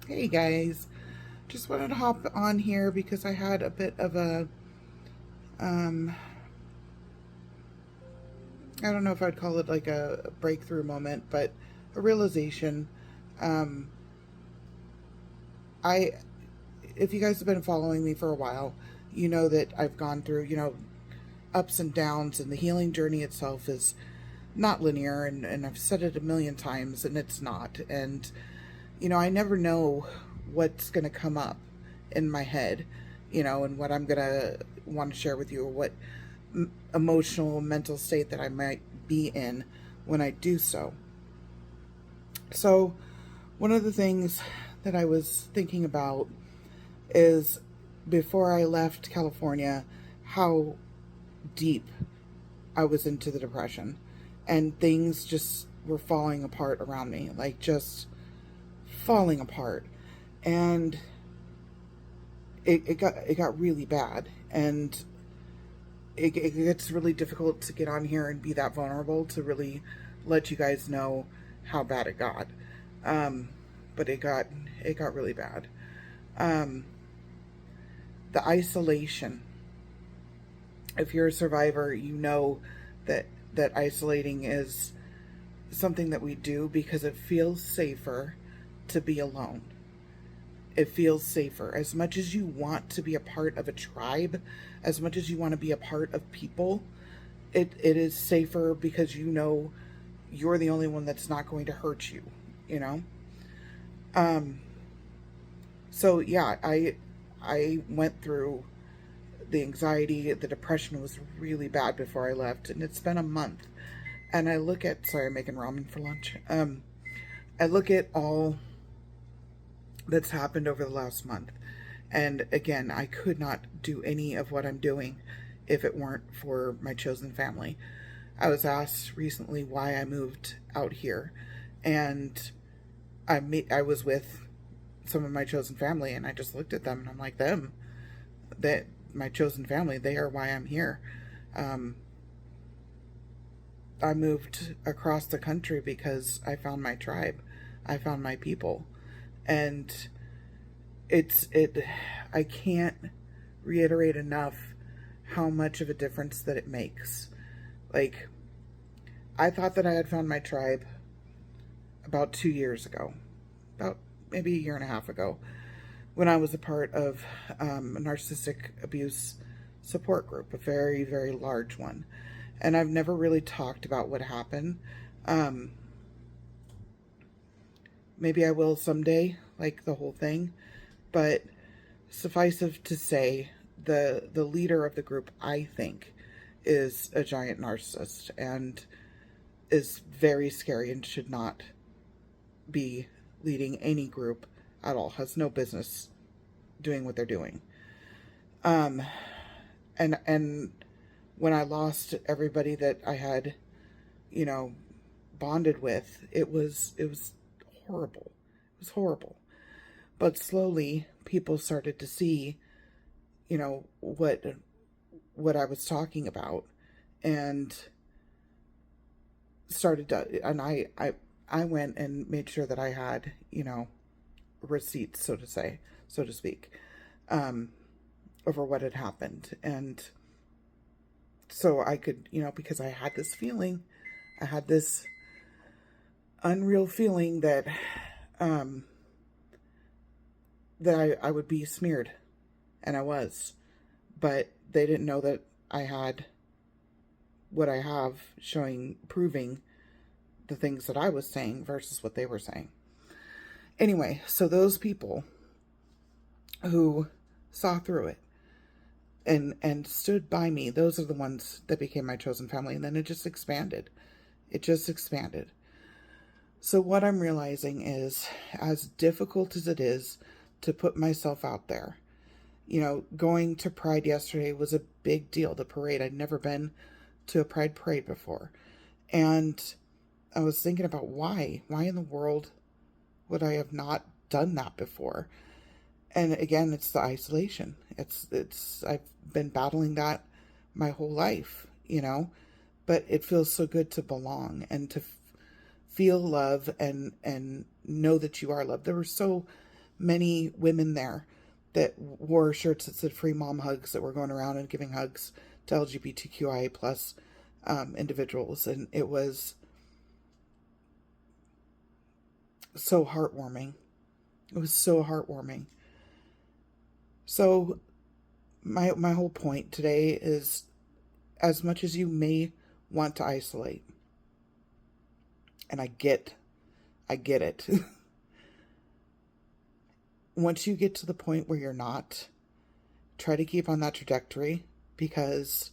Hey guys, just wanted to hop on here because I had a bit of a, um, I don't know if I'd call it like a breakthrough moment, but a realization. Um, I, if you guys have been following me for a while, you know that I've gone through, ups and downs, and the healing journey itself is not linear, and I've said it a million times, and it's not. And, I never know what's going to come up in my head, and what I'm going to want to share with you, or what emotional, mental state that I might be in when I do so. So, one of the things that I was thinking about is before I left California, how deep I was into the depression, and things just were falling apart around me, like just falling apart. And it got really bad, and it gets really difficult to get on here and be that vulnerable to really let you guys know how bad it got. Um, but it got really bad. Um, the isolation. If you're a survivor, you know that isolating is something that we do because it feels safer to be alone. It feels safer. As much as you want to be a part of a tribe, as much as you want to be a part of people, it is safer because you know you're the only one that's not going to hurt you, you know? Um, so yeah, I went through the anxiety, the depression was really bad before I left, and it's been a month. And I look at sorry, I'm making ramen for lunch. I look at all that's happened over the last month. And again, I could not do any of what I'm doing if it weren't for my chosen family. I was asked recently why I moved out here, and I was with some of my chosen family, and I just looked at them and I'm like, them, that my chosen family, they are why I'm here. Um, I moved across the country because I found my tribe, I found my people, and it. I can't reiterate enough how much of a difference that it makes. Like, I thought that I had found my tribe about 2 years ago, about maybe a year and a half ago, when I was a part of a narcissistic abuse support group, a very, very large one. And I've never really talked about what happened. Um, Maybe I will someday, like the whole thing. But suffice it to say, the leader of the group, I think, is a giant narcissist and is very scary and should not be leading any group at all. Has no business doing what they're doing. Um, and when I lost everybody that I had, you know, bonded with, it was horrible. It was horrible. But slowly, people started to see, what I was talking about, and started to, and I went and made sure that I had, receipts, so to speak, um, over what had happened, and so I could, because I had this feeling, I had this unreal feeling um, that I would be smeared, and I was, but they didn't know that I had what I have showing, proving the things that I was saying versus what they were saying. Anyway, so those people who saw through it and stood by me, those are the ones that became my chosen family, and then it just expanded. It just expanded. So what I'm realizing is, as difficult as it is to put myself out there, going to Pride yesterday was a big deal. The parade, I'd never been to a Pride parade before. And I was thinking about why. Why in the world would I have not done that before? And again, it's the isolation. It's I've been battling that my whole life, but it feels so good to belong and to feel love and know that you are loved. There were so many women there that wore shirts that said free mom hugs, that were going around and giving hugs to LGBTQIA plus individuals. And it was so heartwarming. It was so heartwarming. So my whole point today is, as much as you may want to isolate, and I get it. Once you get to the point where you're not, try to keep on that trajectory, because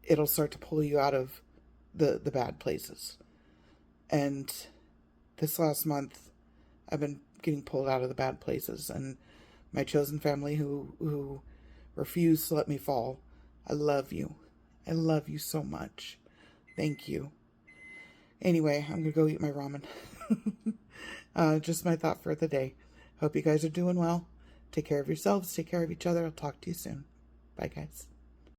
it'll start to pull you out of the bad places. And this last month, I've been getting pulled out of the bad places, and my chosen family who refused to let me fall, I love you. I love you so much. Thank you. Anyway, I'm gonna go eat my ramen. Just my thought for the day. Hope you guys are doing well. Take care of yourselves. Take care of each other. I'll talk to you soon. Bye, guys.